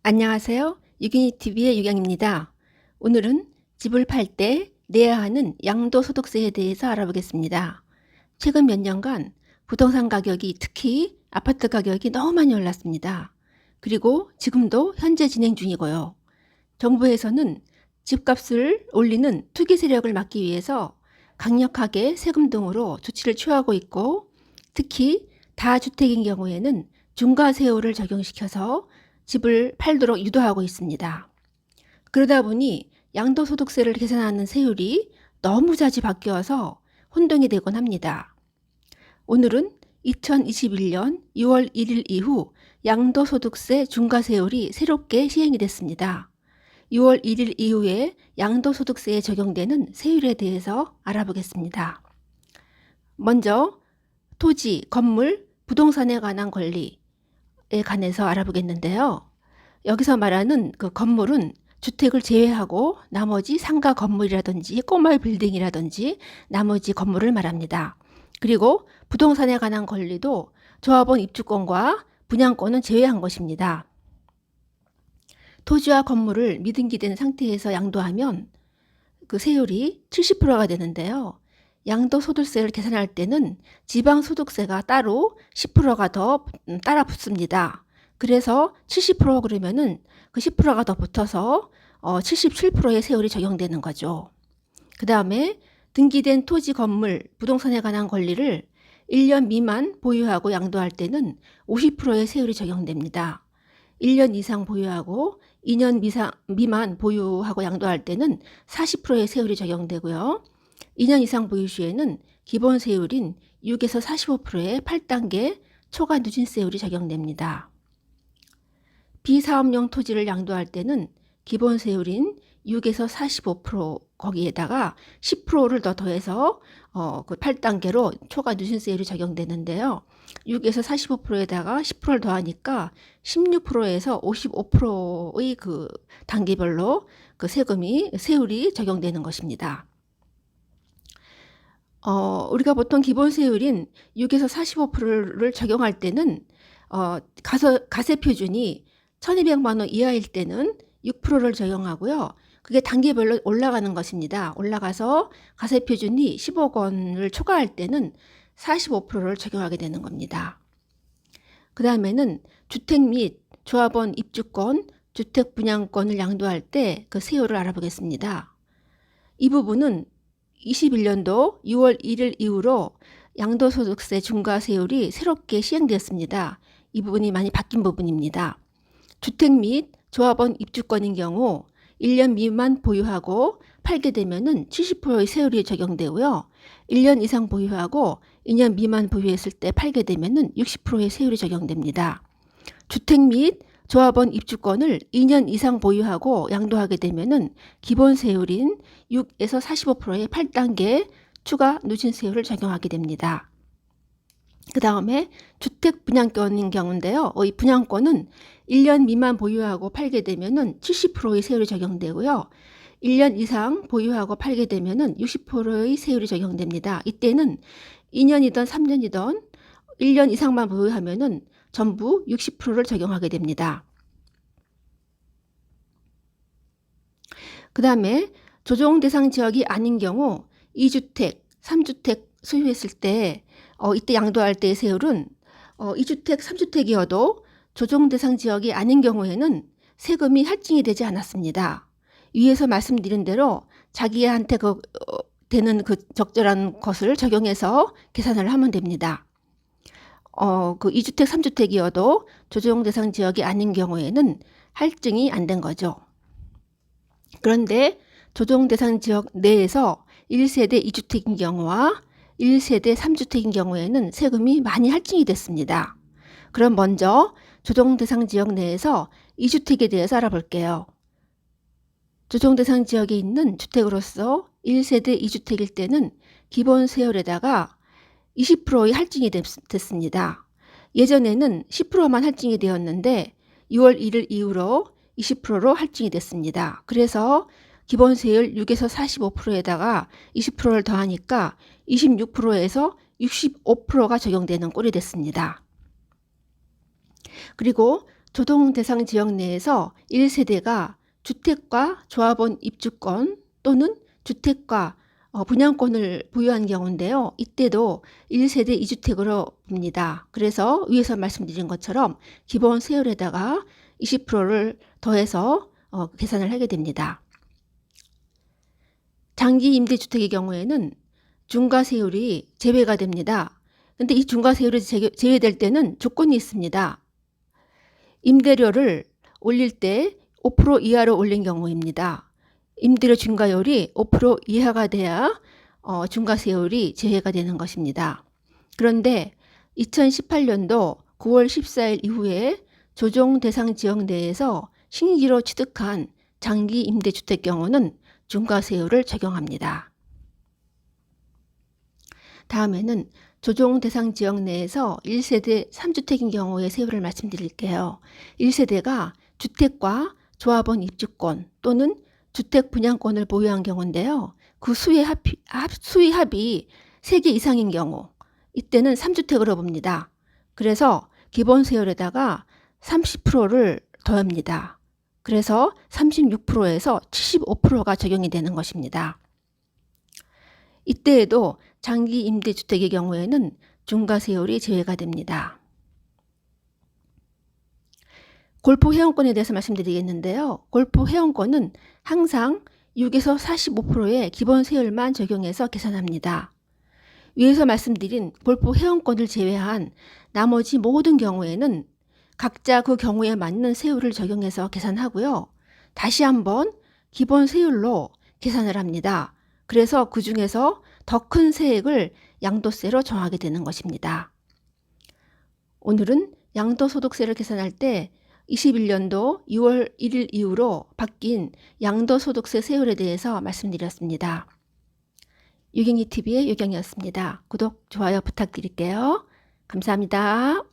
안녕하세요. 유기니TV의 유경입니다. 오늘은 집을 팔 때 내야 하는 양도소득세에 대해서 알아보겠습니다. 최근 몇 년간 부동산 가격이 특히 아파트 가격이 너무 많이 올랐습니다. 그리고 지금도 현재 진행 중이고요. 정부에서는 집값을 올리는 투기 세력을 막기 위해서 강력하게 세금 등으로 조치를 취하고 있고, 특히 다주택인 경우에는 중과세율을 적용시켜서 집을 팔도록 유도하고 있습니다. 그러다 보니 양도소득세를 계산하는 세율이 너무 자주 바뀌어서 혼동이 되곤 합니다. 오늘은 2021년 6월 1일 이후 양도소득세 중과세율이 새롭게 시행이 됐습니다. 6월 1일 이후에 양도소득세에 적용되는 세율에 대해서 알아보겠습니다. 먼저 토지, 건물, 부동산에 관한 권리에 관해서 알아보겠는데요. 여기서 말하는 그 건물은 주택을 제외하고 나머지 상가 건물이라든지 꼬마 빌딩이라든지 나머지 건물을 말합니다. 그리고 부동산에 관한 권리도 조합원 입주권과 분양권은 제외한 것입니다. 토지와 건물을 미등기된 상태에서 양도하면 그 세율이 70%가 되는데요. 양도소득세를 계산할 때는 지방소득세가 따로 10%가 더 따라 붙습니다. 그래서 70% 그러면은 그 10%가 더 붙어서 77%의 세율이 적용되는 거죠. 그 다음에 등기된 토지, 건물, 부동산에 관한 권리를 1년 미만 보유하고 양도할 때는 50%의 세율이 적용됩니다. 1년 이상 보유하고 2년 미만 보유하고 양도할 때는 40%의 세율이 적용되고요. 2년 이상 보유 시에는 기본 세율인 6에서 45%의 8단계 초과 누진세율이 적용됩니다. 비사업용 토지를 양도할 때는 기본 세율인 6에서 45% 거기에다가 10%를 더 더해서 그 8단계로 초과 누진세율이 적용되는데요. 6에서 45%에다가 10%를 더하니까 16%에서 55%의 그 단계별로 그 세율이 적용되는 것입니다. 우리가 보통 기본 세율인 6에서 45%를 적용할 때는 가세 표준이 1200만 원 이하일 때는 6%를 적용하고요. 그게 단계별로 올라가는 것입니다. 올라가서 가세 표준이 10억 원을 초과할 때는 45%를 적용하게 되는 겁니다. 그 다음에는 주택 및 조합원 입주권, 주택 분양권을 양도할 때 그 세율을 알아보겠습니다. 이 부분은 21년도 6월 1일 이후로 양도소득세 중과세율이 새롭게 시행되었습니다. 이 부분이 많이 바뀐 부분입니다. 주택 및 조합원 입주권인 경우 1년 미만 보유하고 팔게 되면은 70%의 세율이 적용되고요. 1년 이상 보유하고 2년 미만 보유했을 때 팔게 되면은 60%의 세율이 적용됩니다. 주택 및 조합원 입주권을 2년 이상 보유하고 양도하게 되면은 기본 세율인 6에서 45%의 8단계 추가 누진세율을 적용하게 됩니다. 그 다음에 주택 분양권인 경우인데요. 이 분양권은 1년 미만 보유하고 팔게 되면은 70%의 세율이 적용되고요. 1년 이상 보유하고 팔게 되면은 60%의 세율이 적용됩니다. 이때는 2년이든 3년이든 1년 이상만 보유하면은 전부 60%를 적용하게 됩니다. 그 다음에 조정 대상 지역이 아닌 경우 2주택, 3주택 소유했을 때 이때 양도할 때의 세율은 2주택, 3주택이어도 조정 대상 지역이 아닌 경우에는 세금이 할증이 되지 않았습니다. 위에서 말씀드린 대로 자기한테 되는 그 적절한 것을 적용해서 계산을 하면 됩니다. 그 2주택, 3주택이어도 조정 대상 지역이 아닌 경우에는 할증이 안 된 거죠. 그런데 조정 대상 지역 내에서 1세대 2주택인 경우와 1세대 3주택인 경우에는 세금이 많이 할증이 됐습니다. 그럼 먼저 조정 대상 지역 내에서 2주택에 대해서 알아볼게요. 조정 대상 지역에 있는 주택으로서 1세대 2주택일 때는 기본 세율에다가 20%의 할증이 됐습니다. 예전에는 10%만 할증이 되었는데 6월 1일 이후로 20%로 할증이 됐습니다. 그래서 기본 세율 6에서 45%에다가 20%를 더하니까 26%에서 65%가 적용되는 꼴이 됐습니다. 그리고 조정 대상 지역 내에서 1세대가 주택과 조합원 입주권 또는 주택과 분양권을 보유한 경우인데요. 이때도 1세대 2주택으로 봅니다. 그래서 위에서 말씀드린 것처럼 기본 세율에다가 20%를 더해서 계산을 하게 됩니다. 장기 임대주택의 경우에는 중과세율이 제외가 됩니다. 근데 이 중과세율이 제외될 때는 조건이 있습니다. 임대료를 올릴 때 5% 이하로 올린 경우입니다. 임대료 중과율이 5% 이하가 돼야 중과세율이 제외가 되는 것입니다. 그런데 2018년도 9월 14일 이후에 조정 대상 지역 내에서 신규로 취득한 장기 임대주택 경우는 중과세율을 적용합니다. 다음에는 조정 대상 지역 내에서 1세대 3주택인 경우의 세율을 말씀드릴게요. 1세대가 주택과 조합원 입주권 또는 주택 분양권을 보유한 경우인데요. 그 수의 합이 3개 이상인 경우, 이때는 3주택으로 봅니다. 그래서 기본 세율에다가 30%를 더합니다. 그래서 36%에서 75%가 적용이 되는 것입니다. 이때에도 장기 임대주택의 경우에는 중과세율이 제외가 됩니다. 골프 회원권에 대해서 말씀드리겠는데요. 골프 회원권은 항상 6에서 45%의 기본 세율만 적용해서 계산합니다. 위에서 말씀드린 골프 회원권을 제외한 나머지 모든 경우에는 각자 그 경우에 맞는 세율을 적용해서 계산하고요. 다시 한번 기본 세율로 계산을 합니다. 그래서 그 중에서 더 큰 세액을 양도세로 정하게 되는 것입니다. 오늘은 양도소득세를 계산할 때 21년도 6월 1일 이후로 바뀐 양도소득세 세율에 대해서 말씀드렸습니다. 유경이TV의 유경이었습니다. 구독, 좋아요 부탁드릴게요. 감사합니다.